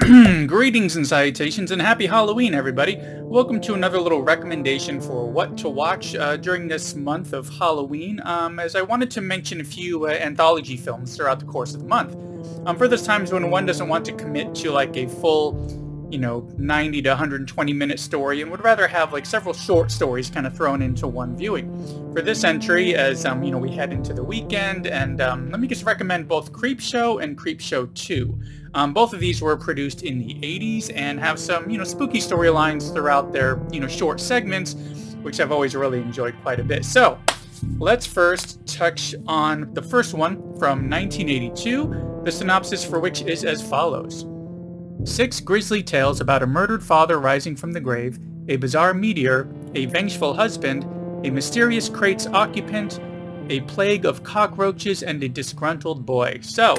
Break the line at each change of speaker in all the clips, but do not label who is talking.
Greetings and salutations and happy Halloween, everybody. Welcome to another little recommendation for what to watch during this month of Halloween, as I wanted to mention a few anthology films throughout the course of the month. For those times when one doesn't want to commit to like a full, 90 to 120 minute story and would rather have like several short stories kind of thrown into one viewing. For this entry, as we head into the weekend, and let me just recommend both Creepshow and Creepshow 2. Both of these were produced in the 80s and have some, spooky storylines throughout their, short segments, which I've always really enjoyed quite a bit. So, let's first touch on the first one from 1982, the synopsis for which is as follows. 6 grisly tales about a murdered father rising from the grave, a bizarre meteor, a vengeful husband, a mysterious crate's occupant, a plague of cockroaches, and a disgruntled boy. So,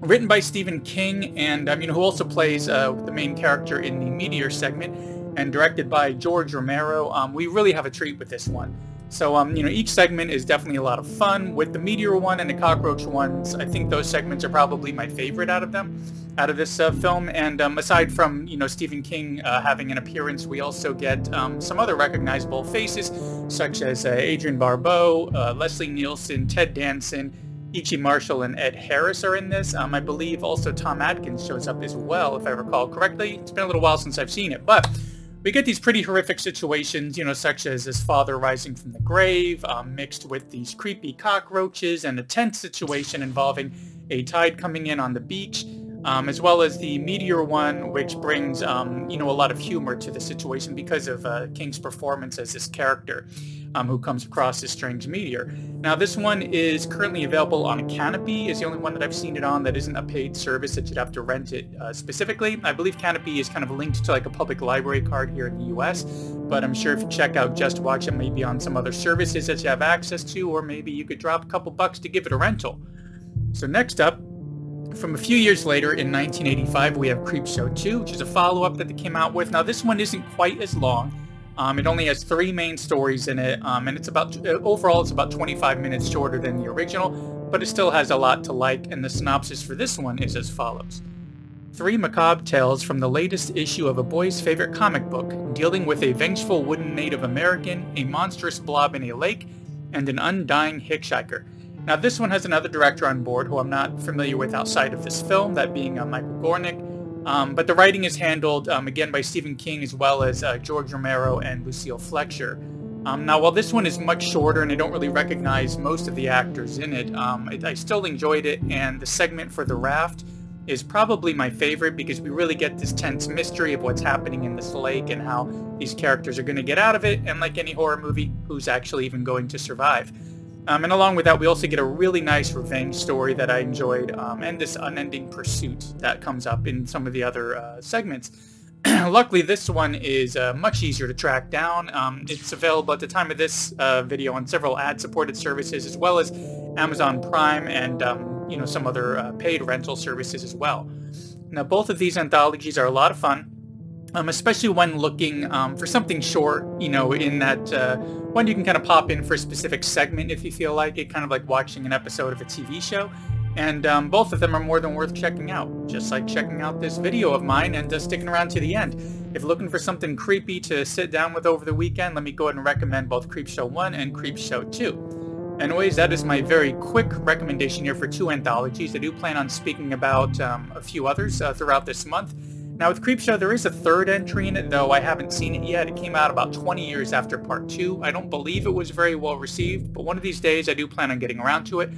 written by Stephen King, and who also plays the main character in the Meteor segment, and directed by George Romero. We really have a treat with this one. So, each segment is definitely a lot of fun. With the Meteor one and the cockroach ones, I think those segments are probably my favorite out of this film. And aside from, Stephen King having an appearance, we also get some other recognizable faces, such as Adrienne Barbeau, Leslie Nielsen, Ted Danson, Ichi Marshall, and Ed Harris are in this. I believe also Tom Atkins shows up as well, if I recall correctly. It's been a little while since I've seen it, but we get these pretty horrific situations, such as his father rising from the grave, mixed with these creepy cockroaches, and a tense situation involving a tide coming in on the beach, as well as the Meteor one, which brings, a lot of humor to the situation because of King's performance as this character who comes across this strange meteor. Now, this one is currently available on a Canopy, is the only one that I've seen it on that isn't a paid service that you'd have to rent it specifically. I believe Canopy is kind of linked to like a public library card here in the US, but I'm sure if you check out Just Watch, it may be on some other services that you have access to, or maybe you could drop a couple bucks to give it a rental. So next up, from a few years later, in 1985, we have Creepshow 2, which is a follow-up that they came out with. Now, this one isn't quite as long. It only has 3 main stories in it, and it's overall it's about 25 minutes shorter than the original, but it still has a lot to like, and the synopsis for this one is as follows. 3 macabre tales from the latest issue of a boy's favorite comic book, dealing with a vengeful wooden Native American, a monstrous blob in a lake, and an undying hitchhiker. Now, this one has another director on board who I'm not familiar with outside of this film, that being Michael Gornick. But the writing is handled, again, by Stephen King, as well as George Romero and Lucille Fletcher. Now, while this one is much shorter and I don't really recognize most of the actors in it, I still enjoyed it, and the segment for the raft is probably my favorite because we really get this tense mystery of what's happening in this lake and how these characters are going to get out of it, and like any horror movie, who's actually even going to survive. And along with that, we also get a really nice revenge story that I enjoyed, and this unending pursuit that comes up in some of the other segments. Luckily, this one is much easier to track down. It's available at the time of this video on several ad-supported services, as well as Amazon Prime and some other paid rental services as well. Now, both of these anthologies are a lot of fun. Especially when looking for something short, in that one you can kind of pop in for a specific segment if you feel like it, kind of like watching an episode of a TV show. And both of them are more than worth checking out, just like checking out this video of mine and sticking around to the end. If you're looking for something creepy to sit down with over the weekend, let me go ahead and recommend both Creepshow 1 and Creepshow 2. Anyways, that is my very quick recommendation here for 2 anthologies. I do plan on speaking about a few others throughout this month. Now, with Creepshow, there is a 3rd entry in it, though I haven't seen it yet. It came out about 20 years after Part 2. I don't believe it was very well received, but one of these days I do plan on getting around to it.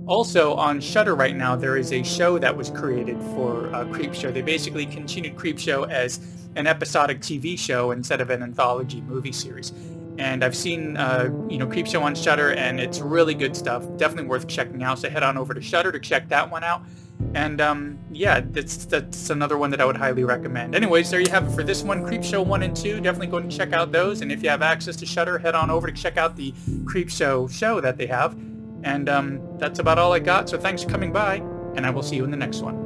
Also, on Shudder right now, there is a show that was created for Creepshow. They basically continued Creepshow as an episodic TV show instead of an anthology movie series. And I've seen, Creepshow on Shudder, and it's really good stuff. Definitely worth checking out, so head on over to Shudder to check that one out. And yeah, that's another one that I would highly recommend. Anyways, there you have it for this one, Creepshow 1 and 2. Definitely go and check out those. And if you have access to Shudder, head on over to check out the Creepshow show that they have. And that's about all I got. So thanks for coming by, and I will see you in the next one.